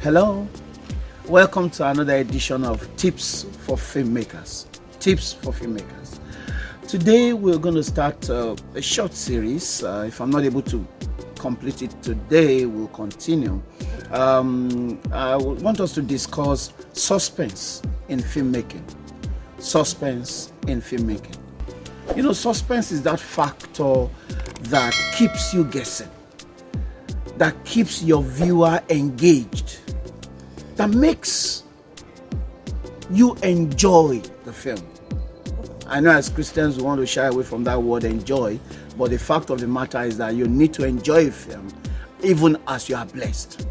Hello, welcome to another edition of Tips for Filmmakers. Tips for Filmmakers. Today we're going to start a short series. If I'm not able to complete it today, we'll continue. I want us to discuss suspense in filmmaking. Suspense in filmmaking. You know, suspense is that factor that keeps you guessing, that keeps your viewer engaged, that makes you enjoy the film. I know as Christians we want to shy away from that word enjoy, but the fact of the matter is that you need to enjoy a film even as you are blessed.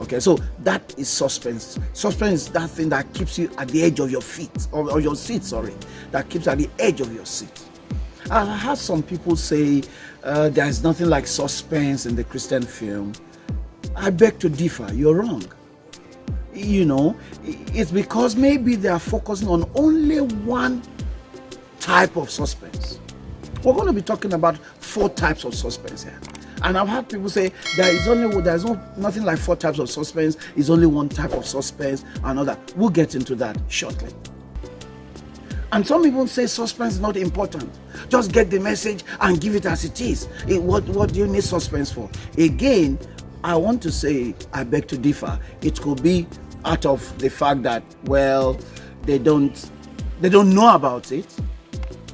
Okay, so that is suspense. Suspense is that thing that keeps you at the edge of your feet, or your seat, that keeps at the edge of your seat. I've heard some people say there's nothing like suspense in the Christian film. I beg to differ. You're wrong. You know, it's because maybe they are focusing on only one type of suspense. We're going to be talking about 4 types of suspense here. And I've heard people say there's nothing like 4 types of suspense. It's only one type of suspense and all that. We'll get into that shortly. And some people say suspense is not important. Just get the message and give it as it is. What do you need suspense for? Again, I want to say, I beg to differ. It could be out of the fact that, well, they don't know about it,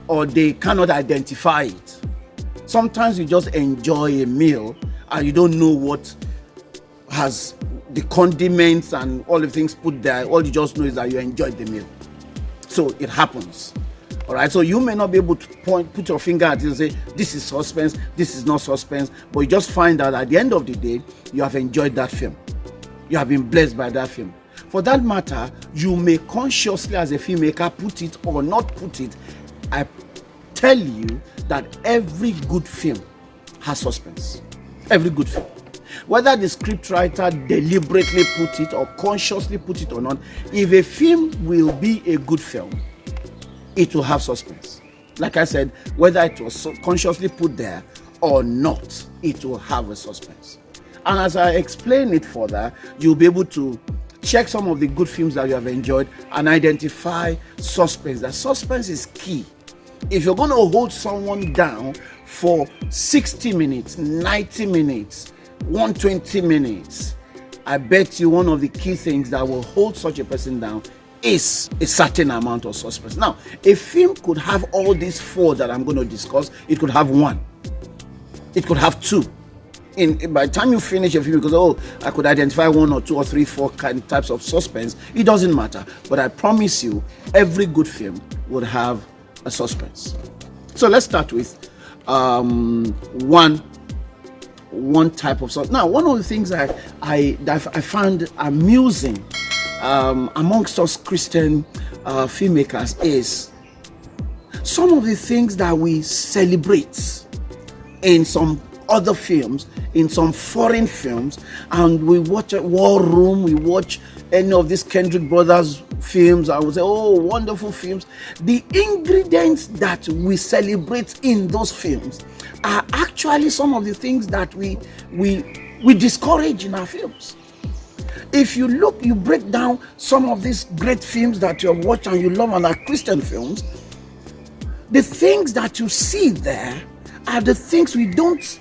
or they cannot identify it. Sometimes you just enjoy a meal and you don't know what has the condiments and all the things put there. All you just know is that you enjoyed the meal. So it happens. All right, so you may not be able to put your finger at it and say, this is suspense, this is not suspense, but you just find out at the end of the day, you have enjoyed that film. You have been blessed by that film. For that matter, you may consciously as a filmmaker put it or not put it. I tell you that every good film has suspense. Every good film. Whether the scriptwriter deliberately put it or consciously put it or not, if a film will be a good film, it will have suspense. Like I said, whether it was consciously put there or not, it will have a suspense. And as I explain it further, you'll be able to check some of the good films that you have enjoyed and identify suspense. That suspense is key. If you're going to hold someone down for 60 minutes, 90 minutes, 120 minutes, I bet you one of the key things that will hold such a person down is a certain amount of suspense. Now, a film could have all these 4 that I'm going to discuss. It could have 1. It could have 2. By the time you finish a film, because I could identify 1 or 2 or 3, 4 types of suspense. It doesn't matter. But I promise you, every good film would have a suspense. So let's start with one type of suspense. Now, one of the things that I found amusing amongst us Christian filmmakers is some of the things that we celebrate in some other films, in some foreign films, and we watch a War Room, we watch any of these Kendrick Brothers films, I would say, oh, wonderful films. The ingredients that we celebrate in those films are actually some of the things that we discourage in our films. If you look, you break down some of these great films that you have watched and you love and are Christian films, the things that you see there are the things we don't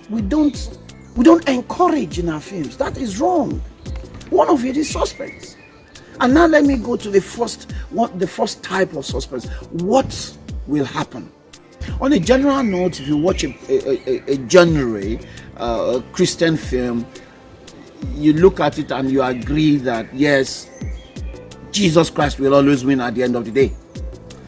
encourage in our films. That is wrong. One of it is suspense. And now let me go to the first type of suspense. What will happen? On a general note, if you watch a genre, a Christian film, you look at it and you agree that yes, Jesus Christ will always win at the end of the day.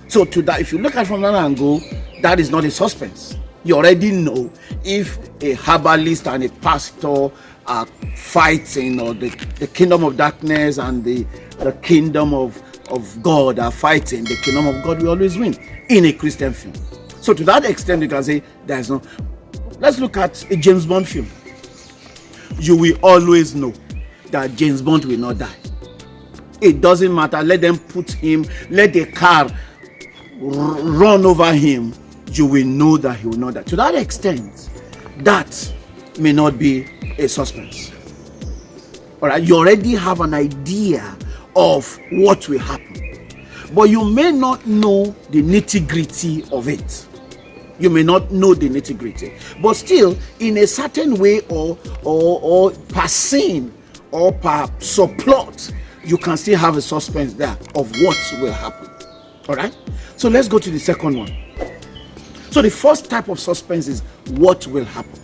So to that, if you look at it from that angle, that is not a suspense. You already know if a herbalist and a pastor are fighting, or the kingdom of darkness and the kingdom of God are fighting, the kingdom of God will always win in a Christian film. So to that extent, you can say there's no. Let's look at a James Bond film. You will always know that James Bond will not die. It doesn't matter. Let them put him, let the car run over him. You will know that he will not die. To that extent, that may not be a suspense. All right, you already have an idea of what will happen, but you may not know the nitty-gritty of it. You may not know the nitty-gritty, but still, in a certain way, or per scene or per subplot, you can still have a suspense there of what will happen. All right, so let's go to the second one. So the first type of suspense is what will happen.